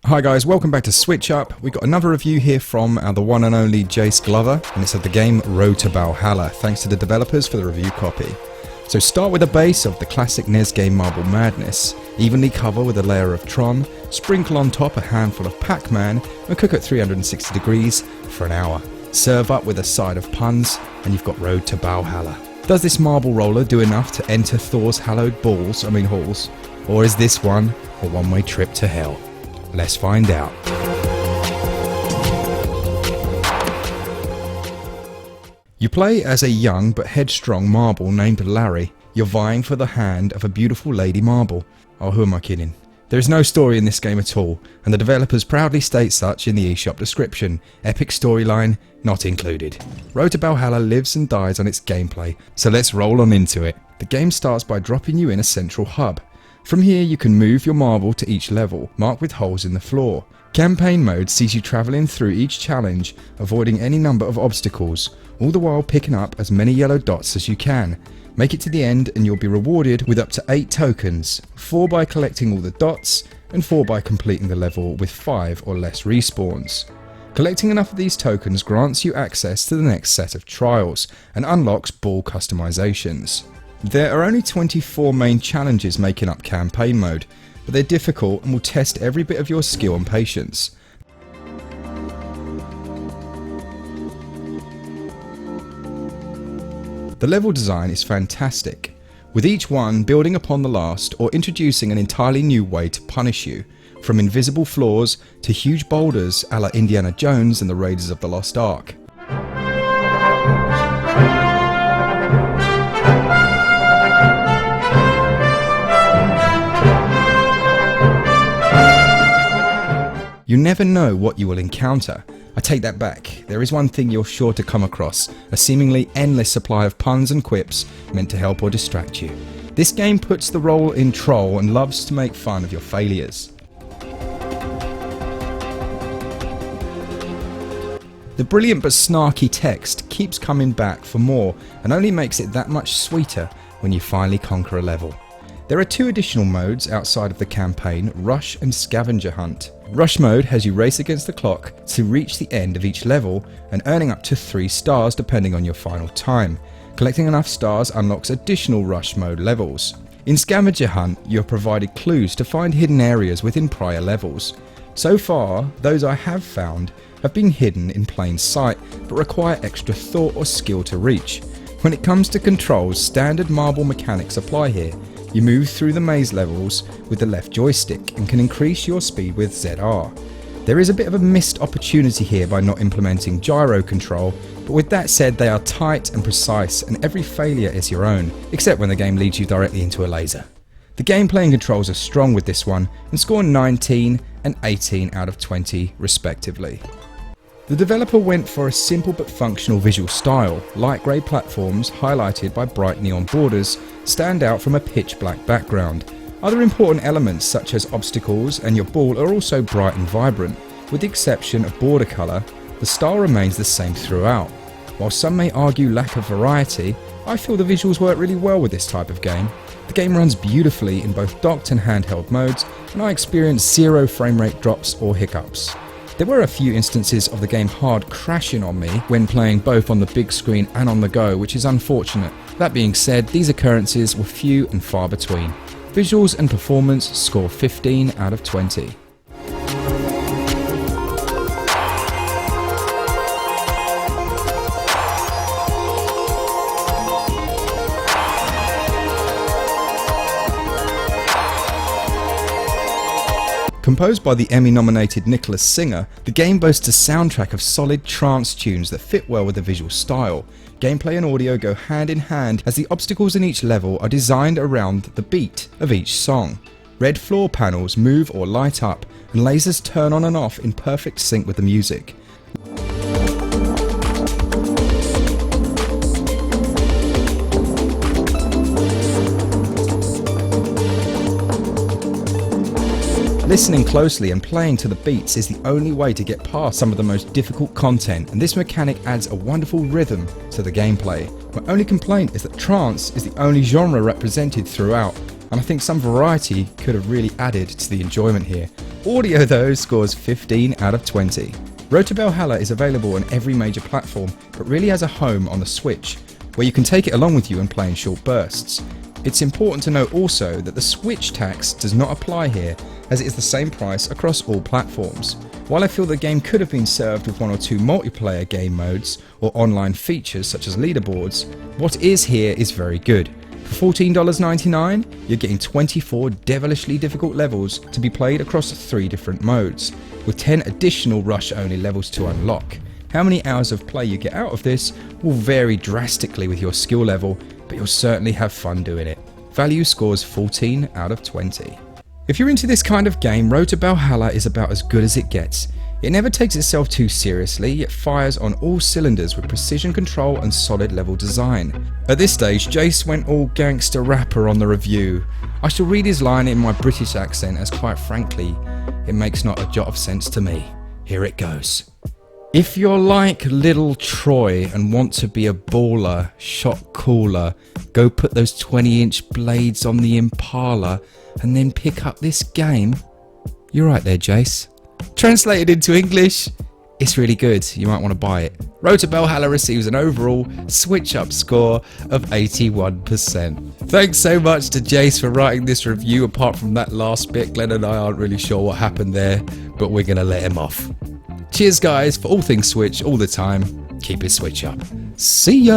Hi guys, welcome back to SwitchUp. We've got another review here from the one and only Jace Glover, and it's of the game Road To Ballhalla, thanks to the developers for the review copy. So start with the base of the classic NES game Marble Madness, evenly cover with a layer of Tron, sprinkle on top a handful of Pacman, and cook at 360 degrees for an hour. Serve up with a side of puns, and you've got Road To Ballhalla. Does this marble roller do enough to enter Thor's hallowed halls? Or is this one a one-way trip to hell? Let's find out. You play as a young but headstrong marble named Larry. You're vying for the hand of a beautiful lady marble. Oh, who am I kidding? There is no story in this game at all, and the developers proudly state such in the eShop description. Epic storyline not included. Road to Ballhalla lives and dies on its gameplay, so let's roll on into it. The game starts by dropping you in a central hub. From here you can move your marble to each level, marked with holes in the floor. Campaign mode sees you travelling through each challenge, avoiding any number of obstacles, all the while picking up as many yellow dots as you can. Make it to the end and you'll be rewarded with up to 8 tokens, 4 by collecting all the dots, and 4 by completing the level with 5 or less respawns. Collecting enough of these tokens grants you access to the next set of trials, and unlocks ball customizations. There are only 24 main challenges making up campaign mode, but they're difficult and will test every bit of your skill and patience. The level design is fantastic, with each one building upon the last or introducing an entirely new way to punish you, from invisible floors to huge boulders a la Indiana Jones and the Raiders of the Lost Ark. You never know what you will encounter. I take that back. There is one thing you're sure to come across, a seemingly endless supply of puns and quips meant to help or distract you. This game puts the role in troll and loves to make fun of your failures. The brilliant but snarky text keeps coming back for more and only makes it that much sweeter when you finally conquer a level. There are 2 additional modes outside of the campaign, Rush and Scavenger Hunt. Rush mode has you race against the clock to reach the end of each level and earning up to 3 stars depending on your final time. Collecting enough stars unlocks additional Rush mode levels. In Scavenger Hunt, you're provided clues to find hidden areas within prior levels. So far, those I have found have been hidden in plain sight but require extra thought or skill to reach. When it comes to controls, standard marble mechanics apply here. You move through the maze levels with the left joystick and can increase your speed with ZR. There is a bit of a missed opportunity here by not implementing gyro control, but with that said they are tight and precise and every failure is your own, except when the game leads you directly into a laser. The gameplay and controls are strong with this one and score 19 and 18 out of 20 respectively. The developer went for a simple but functional visual style. Light grey platforms highlighted by bright neon borders stand out from a pitch black background. Other important elements such as obstacles and your ball are also bright and vibrant. With the exception of border colour, the style remains the same throughout. While some may argue lack of variety, I feel the visuals work really well with this type of game. The game runs beautifully in both docked and handheld modes, and I experienced 0 frame rate drops or hiccups. There were a few instances of the game hard crashing on me when playing both on the big screen and on the go, which is unfortunate. That being said, these occurrences were few and far between. Visuals and performance score 15 out of 20. Composed by the Emmy-nominated Nicholas Singer, the game boasts a soundtrack of solid trance tunes that fit well with the visual style. Gameplay and audio go hand in hand as the obstacles in each level are designed around the beat of each song. Red floor panels move or light up, and lasers turn on and off in perfect sync with the music. Listening closely and playing to the beats is the only way to get past some of the most difficult content, and this mechanic adds a wonderful rhythm to the gameplay. My only complaint is that trance is the only genre represented throughout, and I think some variety could have really added to the enjoyment here. audio though scores 15 out of 20. Road to Ballhalla is available on every major platform, but really has a home on the Switch, where you can take it along with you and play in short bursts. It's important to note also that the Switch tax does not apply here, as it is the same price across all platforms. While I feel the game could have been served with 1 or 2 multiplayer game modes or online features such as leaderboards, what is here is very good. For $14.99, you're getting 24 devilishly difficult levels to be played across 3 different modes, with 10 additional rush-only levels to unlock. How many hours of play you get out of this will vary drastically with your skill level, but you'll certainly have fun doing it. Value scores 14 out of 20. If you're into this kind of game, Road to Ballhalla is about as good as it gets. It never takes itself too seriously, yet fires on all cylinders with precision control and solid level design. At this stage, Jace went all gangster rapper on the review. I shall read his line in my British accent, as quite frankly, it makes not a jot of sense to me. Here it goes. If you're like little Troy and want to be a baller, shot caller, go put those 20-inch blades on the Impala and then pick up this game. You're right there, Jace. Translated into English, it's really good, you might want to buy it. Road to Ballhalla receives an overall SwitchUp score of 81%. Thanks so much to Jace for writing this review. Apart from that last bit, Glenn and I aren't really sure what happened there, but we're going to let him off. Cheers guys, for all things Switch, all the time, keep it Switch up. See ya!